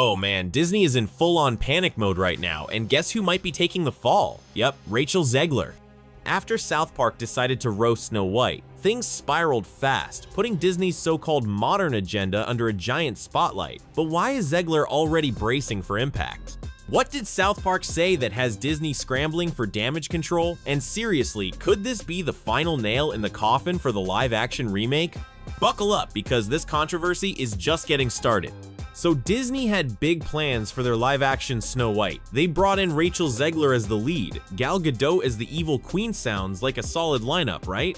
Oh man, Disney is in full-on panic mode right now, and guess who might be taking the fall? Yep, Rachel Zegler. After South Park decided to roast Snow White, things spiraled fast, putting Disney's so-called modern agenda under a giant spotlight. But why is Zegler already bracing for impact? What did South Park say that has Disney scrambling for damage control? And seriously, could this be the final nail in the coffin for the live-action remake? Buckle up, because this controversy is just getting started. So Disney had big plans for their live-action Snow White. They brought in Rachel Zegler as the lead. Gal Gadot as the evil queen sounds like a solid lineup, right?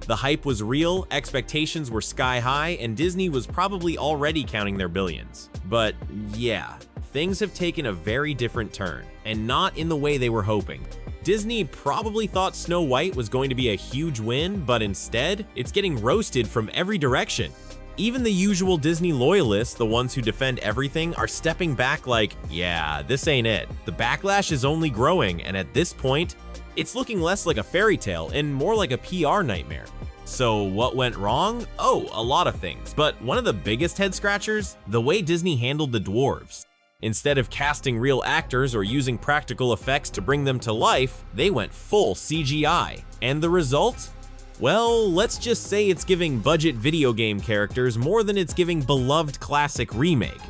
The hype was real, expectations were sky high, and Disney was probably already counting their billions. But yeah, things have taken a very different turn, and not in the way they were hoping. Disney probably thought Snow White was going to be a huge win, but instead, it's getting roasted from every direction. Even the usual Disney loyalists, the ones who defend everything, are stepping back like, yeah, this ain't it. The backlash is only growing, and at this point, it's looking less like a fairy tale and more like a PR nightmare. So what went wrong? Oh, a lot of things, but one of the biggest head scratchers? The way Disney handled the dwarves. Instead of casting real actors or using practical effects to bring them to life, they went full CGI. And the result? Well, let's just say it's giving budget video game characters more than it's giving beloved classic remake.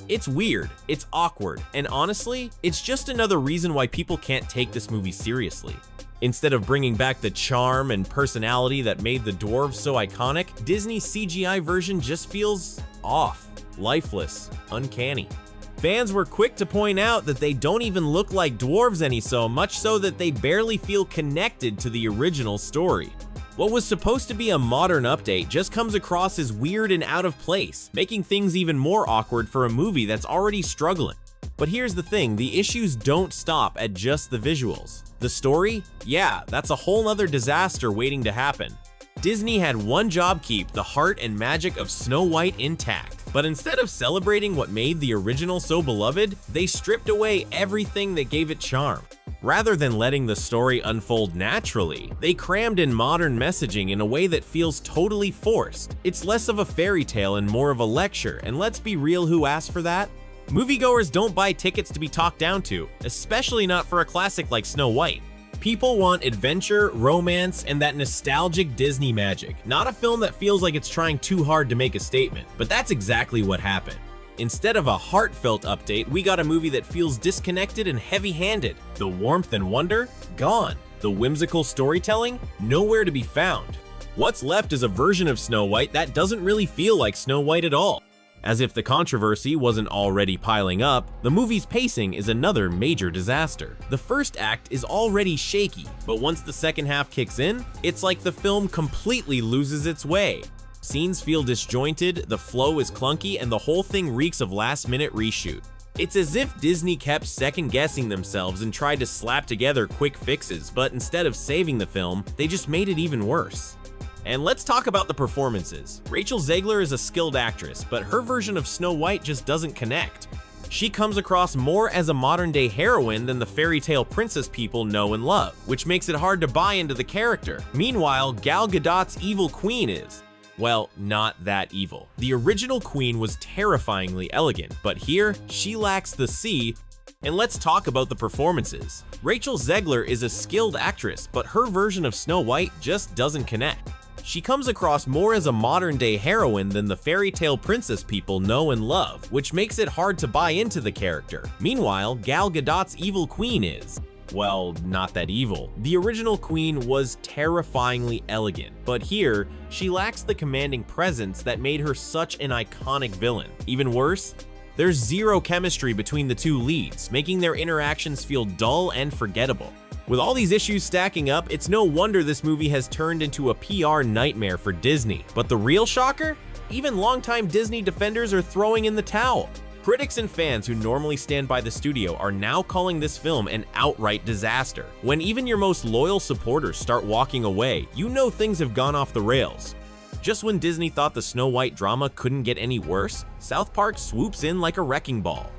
It's weird, it's awkward, and honestly, it's just another reason why people can't take this movie seriously. Instead of bringing back the charm and personality that made the dwarves so iconic, Disney's CGI version just feels off, lifeless, uncanny. Fans were quick to point out that they don't even look like dwarves any so much so that they barely feel connected to the original story. What was supposed to be a modern update just comes across as weird and out of place, making things even more awkward for a movie that's already struggling. But here's the thing, the issues don't stop at just the visuals. The story? Yeah, that's a whole nother disaster waiting to happen. Disney had one job: keep the heart and magic of Snow White intact. But instead of celebrating what made the original so beloved, they stripped away everything that gave it charm. Rather than letting the story unfold naturally, they crammed in modern messaging in a way that feels totally forced. It's less of a fairy tale and more of a lecture, and let's be real, who asked for that? Moviegoers don't buy tickets to be talked down to, especially not for a classic like Snow White. People want adventure, romance, and that nostalgic Disney magic, not a film that feels like it's trying too hard to make a statement. But that's exactly what happened. Instead of a heartfelt update, we got a movie that feels disconnected and heavy-handed. The warmth and wonder? Gone. The whimsical storytelling? Nowhere to be found. What's left is a version of Snow White that doesn't really feel like Snow White at all. As if the controversy wasn't already piling up, the movie's pacing is another major disaster. The first act is already shaky, but once the second half kicks in, it's like the film completely loses its way. Scenes feel disjointed, the flow is clunky, and the whole thing reeks of last-minute reshoot. It's as if Disney kept second-guessing themselves and tried to slap together quick fixes, but instead of saving the film, they just made it even worse. And let's talk about the performances. Rachel Zegler is a skilled actress, but her version of Snow White just doesn't connect. She comes across more as a modern-day heroine than the fairy tale princess people know and love, which makes it hard to buy into the character. Meanwhile, Gal Gadot's evil queen is, well, not that evil. The original queen was terrifyingly elegant, but here, she lacks the C. And let's talk about the performances. Rachel Zegler is a skilled actress, but her version of Snow White just doesn't connect. She comes across more as a modern-day heroine than the fairy tale princess people know and love, which makes it hard to buy into the character. Meanwhile, Gal Gadot's evil queen is, well, not that evil. The original queen was terrifyingly elegant, but here, she lacks the commanding presence that made her such an iconic villain. Even worse, there's zero chemistry between the two leads, making their interactions feel dull and forgettable. With all these issues stacking up, it's no wonder this movie has turned into a PR nightmare for Disney. But the real shocker? Even longtime Disney defenders are throwing in the towel. Critics and fans who normally stand by the studio are now calling this film an outright disaster. When even your most loyal supporters start walking away, you know things have gone off the rails. Just when Disney thought the Snow White drama couldn't get any worse, South Park swoops in like a wrecking ball.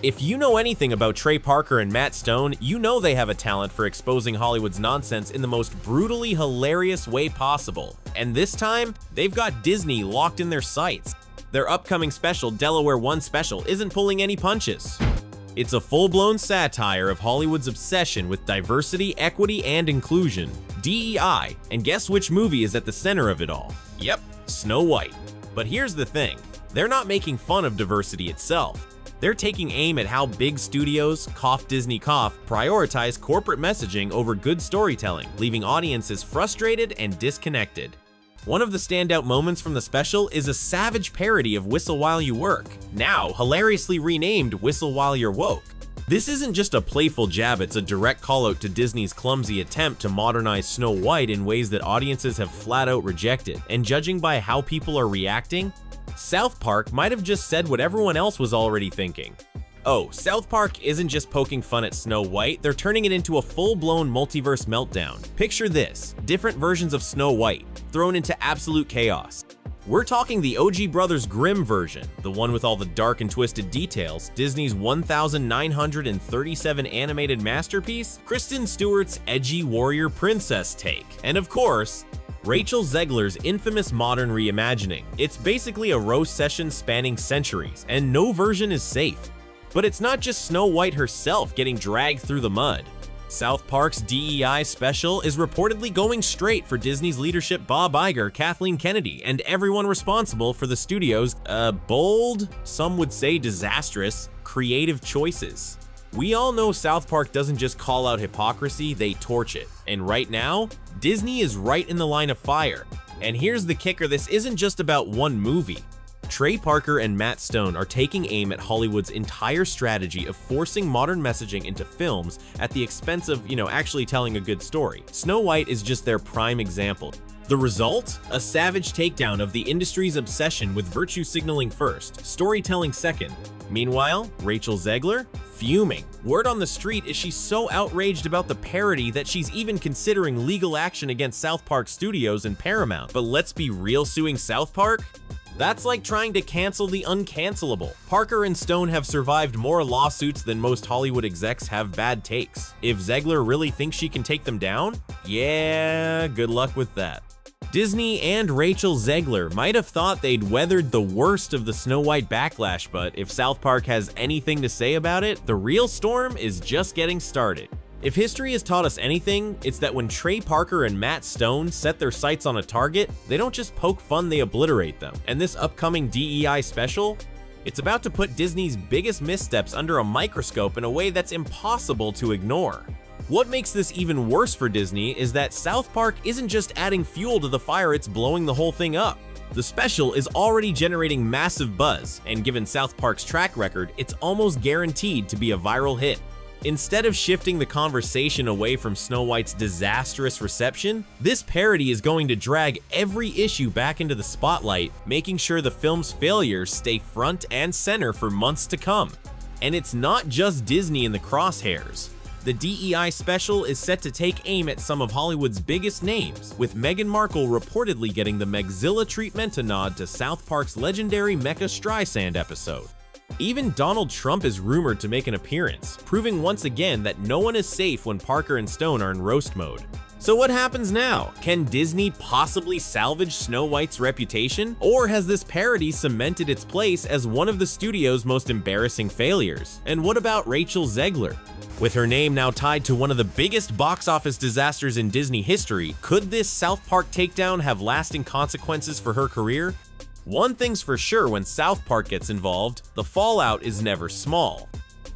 If you know anything about Trey Parker and Matt Stone, you know they have a talent for exposing Hollywood's nonsense in the most brutally hilarious way possible. And this time, they've got Disney locked in their sights. Their upcoming special, Delaware One Special, isn't pulling any punches. It's a full-blown satire of Hollywood's obsession with diversity, equity, and inclusion, DEI, and guess which movie is at the center of it all? Yep, Snow White. But here's the thing, they're not making fun of diversity itself. They're taking aim at how big studios, cough Disney cough, prioritize corporate messaging over good storytelling, leaving audiences frustrated and disconnected. One of the standout moments from the special is a savage parody of Whistle While You Work, now hilariously renamed Whistle While You're Woke. This isn't just a playful jab, it's a direct call-out to Disney's clumsy attempt to modernize Snow White in ways that audiences have flat-out rejected, and judging by how people are reacting, South Park might have just said what everyone else was already thinking. Oh, South Park isn't just poking fun at Snow White, they're turning it into a full-blown multiverse meltdown. Picture this, different versions of Snow White, thrown into absolute chaos. We're talking the OG Brothers Grimm version, the one with all the dark and twisted details, Disney's 1937 animated masterpiece, Kristen Stewart's edgy warrior princess take, and of course, Rachel Zegler's infamous modern reimagining. It's basically a roast session spanning centuries, and no version is safe. But it's not just Snow White herself getting dragged through the mud. South Park's DEI special is reportedly going straight for Disney's leadership Bob Iger, Kathleen Kennedy, and everyone responsible for the studio's, bold, some would say disastrous, creative choices. We all know South Park doesn't just call out hypocrisy, they torch it. And right now, Disney is right in the line of fire. And here's the kicker, this isn't just about one movie. Trey Parker and Matt Stone are taking aim at Hollywood's entire strategy of forcing modern messaging into films at the expense of, actually telling a good story. Snow White is just their prime example. The result? A savage takedown of the industry's obsession with virtue signaling first, storytelling second. Meanwhile, Rachel Zegler? Fuming. Word on the street is she's so outraged about the parody that she's even considering legal action against South Park Studios and Paramount. But let's be real, suing South Park? That's like trying to cancel the uncancelable. Parker and Stone have survived more lawsuits than most Hollywood execs have bad takes. If Zegler really thinks she can take them down, yeah, good luck with that. Disney and Rachel Zegler might have thought they'd weathered the worst of the Snow White backlash, but if South Park has anything to say about it, the real storm is just getting started. If history has taught us anything, it's that when Trey Parker and Matt Stone set their sights on a target, they don't just poke fun, they obliterate them. And this upcoming DEI special, it's about to put Disney's biggest missteps under a microscope in a way that's impossible to ignore. What makes this even worse for Disney is that South Park isn't just adding fuel to the fire, it's blowing the whole thing up. The special is already generating massive buzz, and given South Park's track record, it's almost guaranteed to be a viral hit. Instead of shifting the conversation away from Snow White's disastrous reception, this parody is going to drag every issue back into the spotlight, making sure the film's failures stay front and center for months to come. And it's not just Disney in the crosshairs. The DEI special is set to take aim at some of Hollywood's biggest names, with Meghan Markle reportedly getting the Megzilla treatment, a nod to South Park's legendary Mecha Streisand episode. Even Donald Trump is rumored to make an appearance, proving once again that no one is safe when Parker and Stone are in roast mode. So what happens now? Can Disney possibly salvage Snow White's reputation? Or has this parody cemented its place as one of the studio's most embarrassing failures? And what about Rachel Zegler? With her name now tied to one of the biggest box office disasters in Disney history, could this South Park takedown have lasting consequences for her career? One thing's for sure, when South Park gets involved, the fallout is never small.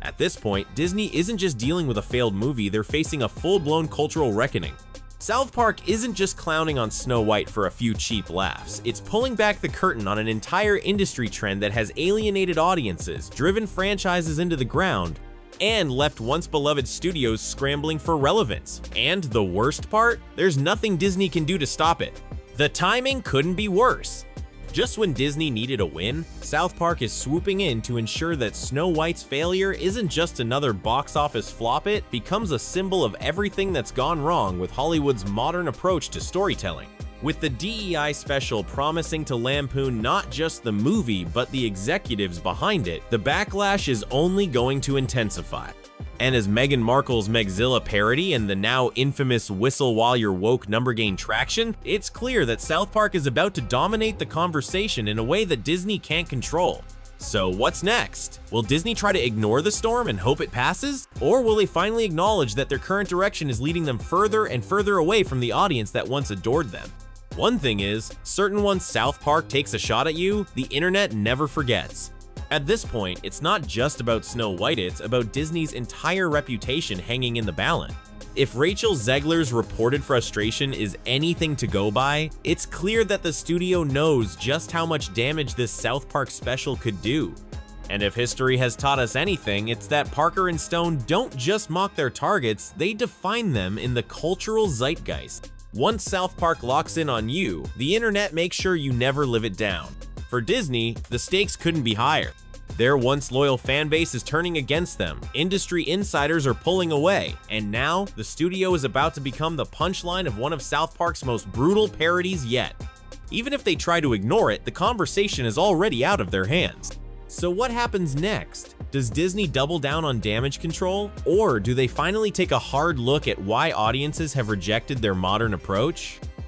At this point, Disney isn't just dealing with a failed movie, they're facing a full-blown cultural reckoning. South Park isn't just clowning on Snow White for a few cheap laughs, it's pulling back the curtain on an entire industry trend that has alienated audiences, driven franchises into the ground, and left once beloved studios scrambling for relevance. And the worst part? There's nothing Disney can do to stop it. The timing couldn't be worse. Just when Disney needed a win, South Park is swooping in to ensure that Snow White's failure isn't just another box office flop, it becomes a symbol of everything that's gone wrong with Hollywood's modern approach to storytelling. With the DEI special promising to lampoon not just the movie, but the executives behind it, the backlash is only going to intensify. And as Meghan Markle's Megzilla parody and the now infamous whistle while you're woke number gain traction, it's clear that South Park is about to dominate the conversation in a way that Disney can't control. So what's next? Will Disney try to ignore the storm and hope it passes? Or will they finally acknowledge that their current direction is leading them further and further away from the audience that once adored them? One thing is certain, once South Park takes a shot at you, the internet never forgets. At this point, it's not just about Snow White, it's about Disney's entire reputation hanging in the balance. If Rachel Zegler's reported frustration is anything to go by, it's clear that the studio knows just how much damage this South Park special could do. And if history has taught us anything, it's that Parker and Stone don't just mock their targets, they define them in the cultural zeitgeist. Once South Park locks in on you, the internet makes sure you never live it down. For Disney, the stakes couldn't be higher. Their once loyal fan base is turning against them, industry insiders are pulling away, and now the studio is about to become the punchline of one of South Park's most brutal parodies yet. Even if they try to ignore it, the conversation is already out of their hands. So what happens next? Does Disney double down on damage control? Or do they finally take a hard look at why audiences have rejected their modern approach?